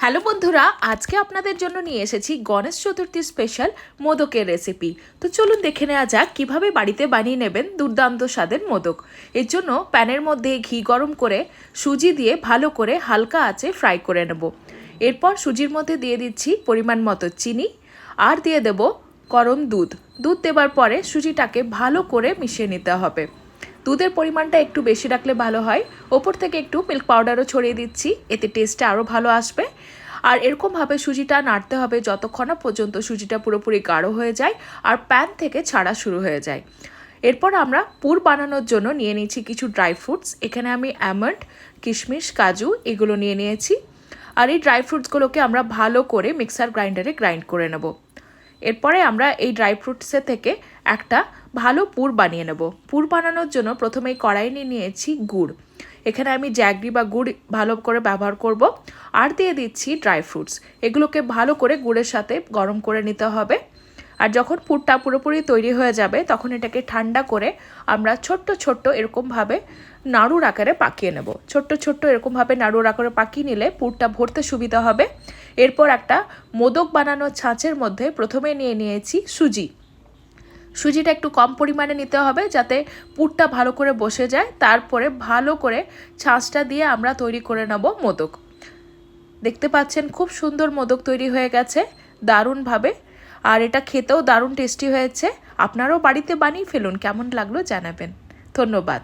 Hello বন্ধুরা, আজকে আপনাদের জন্য নিয়ে এসেছি গণেশ চতুর্থী স্পেশাল মোদকের রেসিপি। তো চলুন দেখে নেওয়া যাক কিভাবে বাড়িতে বানিয়ে নেবেন দুর্দান্ত স্বাদের মোদক। এর জন্য প্যানের মধ্যে ঘি গরম করে সুজি দিয়ে ভালো করে হালকা আঁচে ফ্রাই করে নেব। এরপর সুজির মধ্যে দিয়ে দিচ্ছি পরিমাণ মতো চিনি আর দিয়ে দেব গরম দুধ। দুধ দেওয়ার পরে সুজিটাকে ভালো করে মিশিয়ে নিতে হবে। দুধের পরিমাণটা একটু বেশি রাখলে ভালো হয়। ওপর থেকে একটু মিল্ক পাউডারও ছড়িয়ে দিচ্ছি, এতে টেস্টটা আরও ভালো আসবে। আর এরকমভাবে সুজিটা নাড়তে হবে যতক্ষণ না পর্যন্ত সুজিটা পুরোপুরি গাঢ় হয়ে যায় আর প্যান থেকে ছাড়া শুরু হয়ে যায়। এরপর আমরা পুর বানানোর জন্য নিয়ে নিয়েছি কিছু ড্রাই ফ্রুটস। এখানে আমি আমন্ড, কিশমিশ, কাজু এগুলো নিয়ে নিয়েছি। আর এই ড্রাই ফ্রুটসগুলোকে আমরা ভালো করে মিক্সার গ্রাইন্ডারে গ্রাইন্ড করে নেব। এরপরে আমরা এই ড্রাই ফ্রুটসের থেকে একটা ভালো পুর বানিয়ে নেব। পুর বানানোর জন্য প্রথমেই কড়াই নিয়ে নিয়েছি গুড়। এখানে আমি জ্যাগরি বা গুড় ভালো করে ব্যবহার করব। আর দিয়ে দিচ্ছি ড্রাই ফ্রুটস। এগুলোকে ভালো করে গুড়ের সাথে গরম করে নিতে হবে। আর যখন পুরটা পুরোপুরি তৈরি হয়ে যাবে তখন এটাকে ঠান্ডা করে আমরা ছোট্ট ছোট্ট এরকমভাবে নাড়ুর আকারে পাকিয়ে নেব। ছোট্ট ছোট্ট এরকমভাবে নাড়ুর আকারে পাকিয়ে নিলে পুরটা ভরতে সুবিধা হবে। এরপর একটা মোদক বানানোর ছাঁচের মধ্যে প্রথমে নিয়ে নিয়েছি সুজি। সুজিটা একটু কম পরিমাণে নিতে হবে যাতে পুরটা ভালো করে বসে যায়। তারপরে ভালো করে ছাঁচটা দিয়ে আমরা তৈরি করে নেব মোদক। দেখতে পাচ্ছেন খুব সুন্দর মোদক তৈরি হয়ে গেছে দারুণভাবে। আর এটা খেতেও দারুণ টেস্টি হয়েছে। আপনারাও বাড়িতে বানিয়ে ফেলুন, কেমন লাগলো জানাবেন। ধন্যবাদ।